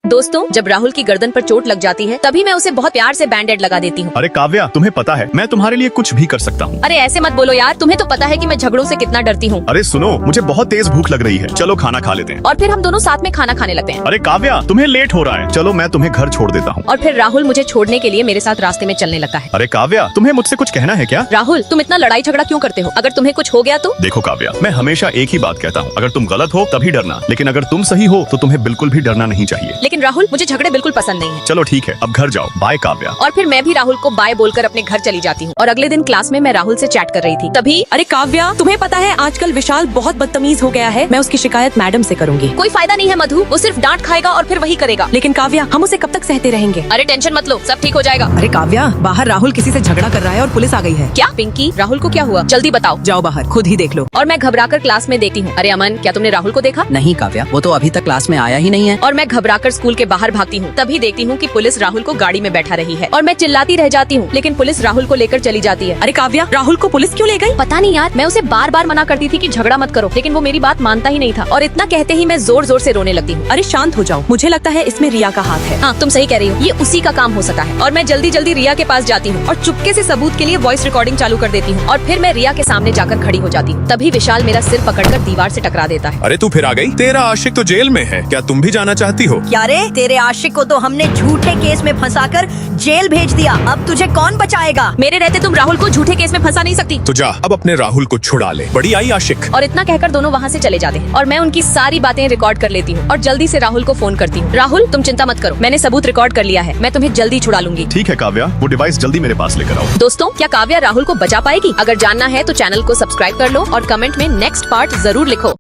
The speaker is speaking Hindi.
दोस्तों, जब राहुल की गर्दन पर चोट लग जाती है तभी मैं उसे बहुत प्यार से बैंडेड लगा देती हूँ। अरे काव्या, तुम्हें पता है मैं तुम्हारे लिए कुछ भी कर सकता हूँ। अरे ऐसे मत बोलो यार, तुम्हें तो पता है कि मैं झगड़ों से कितना डरती हूँ। अरे सुनो, मुझे बहुत तेज भूख लग रही है, चलो खाना खा लेते हैं। और फिर हम दोनों साथ में खाना खाने लगते हैं। अरे काव्या, तुम्हें लेट हो रहा है, चलो मैं तुम्हें घर छोड़ देता हूँ। और फिर राहुल मुझे छोड़ने के लिए मेरे साथ रास्ते में चलने लगता है। अरे काव्या, तुम्हें मुझसे कुछ कहना है क्या? राहुल, तुम इतना लड़ाई झगड़ा क्यों करते हो? अगर तुम्हें कुछ हो गया तो? देखो काव्या, मैं हमेशा एक ही बात कहता हूँ, अगर तुम गलत हो तभी डरना, लेकिन अगर तुम सही हो तो तुम्हें बिल्कुल भी डरना नहीं चाहिए। लेकिन राहुल, मुझे झगड़े बिल्कुल पसंद नहीं है। चलो ठीक है, अब घर जाओ। बाय काव्या। और फिर मैं भी राहुल को बाय बोलकर अपने घर चली जाती हूँ। और अगले दिन क्लास में मैं राहुल से चैट कर रही थी, तभी अरे काव्या, तुम्हें पता है आजकल विशाल बहुत बदतमीज हो गया है। मैं उसकी शिकायत मैडम से करूंगी। कोई फायदा नहीं है मधु, वो सिर्फ डांट खाएगा और फिर वही करेगा। लेकिन काव्या, हम उसे कब तक सहते रहेंगे? अरे टेंशन मत लो, सब ठीक हो जाएगा। अरे काव्या, बाहर राहुल किसी से झगड़ा कर रहा है और पुलिस आ गई है। क्या पिंकी, राहुल को क्या हुआ? जल्दी बताओ। जाओ बाहर, खुद ही देख लो। और मैं घबराकर क्लास में देखती हूँ, अरे अमन, क्या तुमने राहुल को देखा? नहीं काव्या, वो तो अभी तक क्लास में आया ही नहीं है। और मैं घबराकर स्कूल के बाहर भागती हूँ, तभी देखती हूँ कि पुलिस राहुल को गाड़ी में बैठा रही है। और मैं चिल्लाती रह जाती हूँ, लेकिन पुलिस राहुल को लेकर चली जाती है। अरे काव्या, राहुल को पुलिस क्यों ले गई? पता नहीं यार, मैं उसे बार बार मना करती थी कि झगड़ा मत करो, लेकिन वो मेरी बात मानता ही नहीं था। और इतना कहते ही मैं जोर जोर से रोने लगती हूँ। अरे शांत हो जाओ, मुझे लगता है इसमें रिया का हाथ है। हाँ, तुम सही कह रही हो, ये उसी का काम हो सकता है। और मैं जल्दी जल्दी रिया के पास जाती हूँ और चुपके से सबूत के लिए वॉइस रिकॉर्डिंग चालू कर देती हूँ। और फिर मैं रिया के सामने जाकर खड़ी हो जाती हूँ। तभी विशाल मेरा सिर पकड़कर दीवार से टकरा देता है। अरे तू फिर आ गई? तेरा आशिक तो जेल में है, क्या तुम भी जाना चाहती हो? क्या रे, तेरे आशिक को तो हमने झूठे केस में फंसाकर जेल भेज दिया, अब तुझे कौन बचाएगा? मेरे रहते तुम राहुल को झूठे केस में फंसा नहीं सकती। तो जा, अब अपने राहुल को छुड़ा ले। बड़ी आई आशिक। और इतना कहकर दोनों वहाँ से चले जाते हैं। और मैं उनकी सारी बातें रिकॉर्ड कर लेती हूँ और जल्दी से राहुल को फोन करती हूँ। राहुल, तुम चिंता मत करो, मैंने सबूत रिकॉर्ड कर लिया है, मैं तुम्हें जल्दी छुड़ा लूंगी। ठीक है काव्या, वो डिवाइस जल्दी मेरे पास लेकर आओ। दोस्तों, क्या काव्या राहुल को बचा पाएगी? अगर जानना है तो चैनल को सब्सक्राइब कर लो और कमेंट में नेक्स्ट पार्ट जरूर लिखो।